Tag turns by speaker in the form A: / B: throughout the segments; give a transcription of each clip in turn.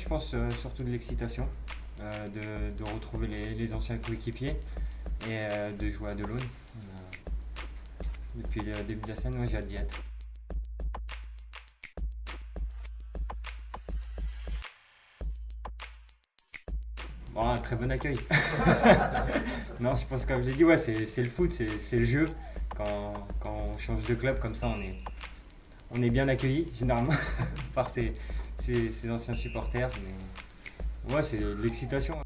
A: je pense surtout de l'excitation, de retrouver les anciens coéquipiers et de jouer à Delaune. Depuis le début de la semaine, ouais, j'ai hâte d'y être. Bon, un très bon accueil. Non, je pense, comme je l'ai dit, ouais, c'est le foot, c'est le jeu. Quand on change de club comme ça, on est bien accueilli, généralement, par ses anciens supporters. Mais ouais, c'est de l'excitation.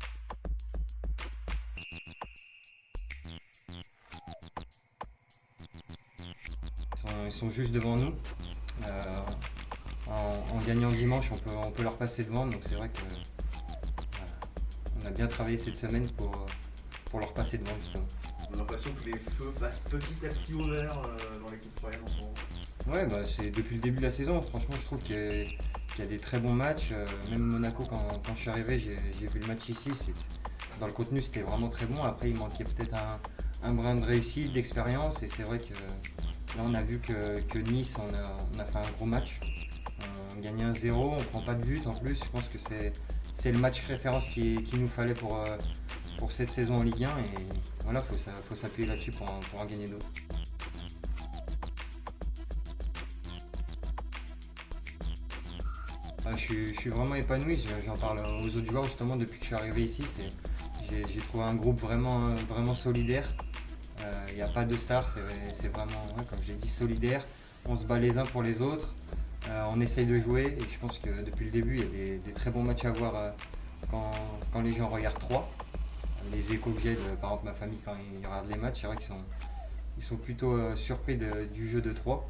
A: Ils sont juste devant nous. Euh, en gagnant dimanche, on peut leur passer devant. Donc c'est vrai que on a bien travaillé cette semaine pour leur passer devant, justement.
B: On a l'impression que les feux passent petit à petit au vert dans l'équipe troyenne en ce moment.
A: Ouais, bah, c'est depuis le début de la saison. Franchement, je trouve qu'il y a des très bons matchs. Même Monaco, quand je suis arrivé, j'ai vu le match ici. Dans le contenu, c'était vraiment très bon. Après, il manquait peut-être un brin de réussite, d'expérience. Et c'est vrai que là, on a vu que Nice, on a fait un gros match. On gagne 1-0, on ne prend pas de but en plus. Je pense que c'est le match référence qu'il nous fallait pour cette saison en Ligue 1. Et voilà, il faut s'appuyer là-dessus pour en gagner d'autres. Je suis vraiment épanoui, j'en parle aux autres joueurs justement depuis que je suis arrivé ici. J'ai trouvé un groupe vraiment solidaire. Il n'y a pas de stars, c'est vraiment, ouais, comme je l'ai dit, solidaire. On se bat les uns pour les autres, on essaye de jouer et je pense que depuis le début, il y a des très bons matchs à voir quand les gens regardent 3. Les échos que j'ai par exemple ma famille quand ils regardent les matchs, c'est vrai ils sont plutôt surpris du jeu de 3.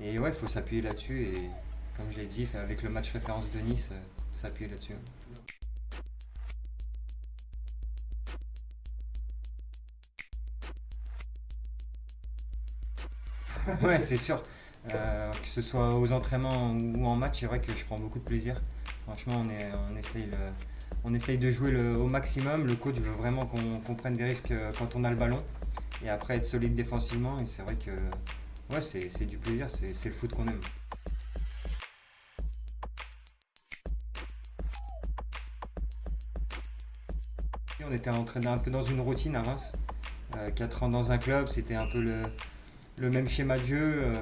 A: Et ouais, il faut s'appuyer là-dessus et comme je l'ai dit, avec le match référence de Nice, s'appuyer là-dessus. Ouais, c'est sûr. Que ce soit aux entraînements ou en match, c'est vrai que je prends beaucoup de plaisir. Franchement, on essaye de jouer au maximum. Le coach veut vraiment qu'on prenne des risques quand on a le ballon. Et après, être solide défensivement. Et c'est vrai que ouais, c'est du plaisir, c'est le foot qu'on aime. On était entraîné un peu dans une routine à Reims. 4 ans dans un club, c'était un peu le même schéma de jeu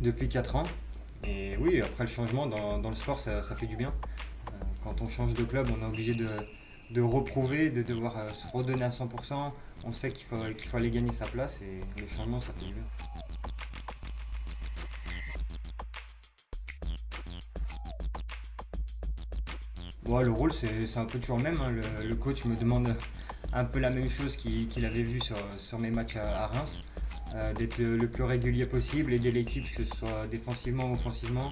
A: depuis 4 ans. Et oui, après le changement dans le sport, ça fait du bien. Quand on change de club, on est obligé de reprouver, de devoir se redonner à 100%. On sait qu'il faut aller gagner sa place et le changement, ça fait du bien. Bon, le rôle, c'est un peu toujours le même, hein. Le coach me demande un peu la même chose qu'il avait vu sur mes matchs à Reims. D'être le plus régulier possible, aider l'équipe, que ce soit défensivement ou offensivement.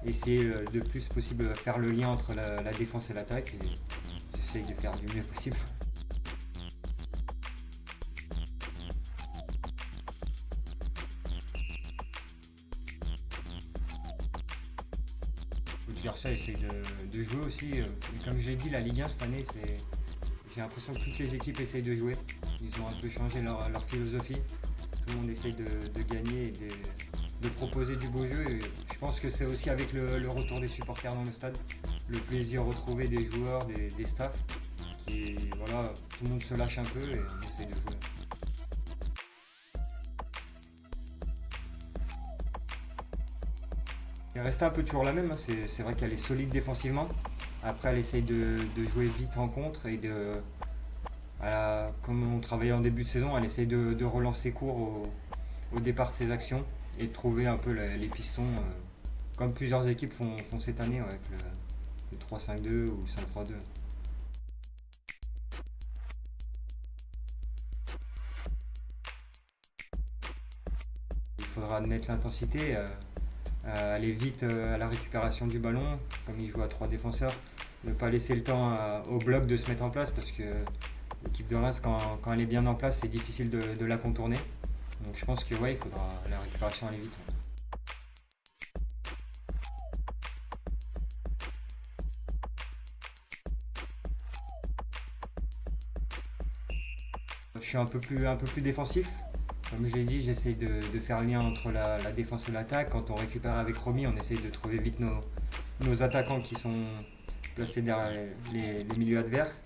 A: Essayer le plus possible faire le lien entre la défense et l'attaque. Et j'essaye de faire du mieux possible. Coach Garcia essaye de jouer aussi. Comme je l'ai dit, la Ligue 1 cette année, j'ai l'impression que toutes les équipes essayent de jouer. Ils ont un peu changé leur philosophie. Tout le monde essaye de gagner et de proposer du beau jeu. Et je pense que c'est aussi avec le retour des supporters dans le stade, le plaisir retrouvé des joueurs, des staffs, qui voilà, tout le monde se lâche un peu et on essaye de jouer. Elle est restée un peu toujours la même, hein. C'est vrai qu'elle est solide défensivement. Après, elle essaye de jouer vite en contre et comme on travaillait en début de saison, elle essaye de relancer court au départ de ses actions et de trouver un peu les pistons, comme plusieurs équipes font cette année, ouais, avec le 3-5-2 ou 5-3-2. Il faudra mettre l'intensité, aller vite à la récupération du ballon, comme il joue à 3 défenseurs, ne pas laisser le temps au bloc de se mettre en place parce que l'équipe de Reims, quand elle est bien en place, c'est difficile de la contourner. Donc je pense que ouais, il faudra la récupération aller vite. Je suis un peu plus défensif. Comme je l'ai dit, j'essaye de faire le lien entre la défense et l'attaque. Quand on récupère avec Romy, on essaye de trouver vite nos attaquants placé derrière les milieux adverses.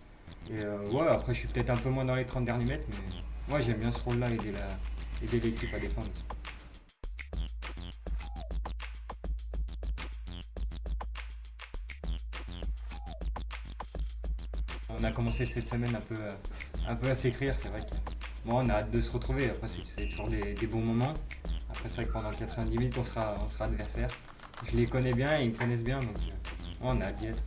A: Et ouais, après je suis peut-être un peu moins dans les 30 derniers mètres, mais moi j'aime bien ce rôle-là, aider l'équipe à défendre. On a commencé cette semaine un peu à s'écrire, c'est vrai que bon, on a hâte de se retrouver, après c'est toujours des bons moments. Après c'est vrai que pendant 90 minutes on sera adversaire. Je les connais bien et ils me connaissent bien, donc on a hâte d'y être.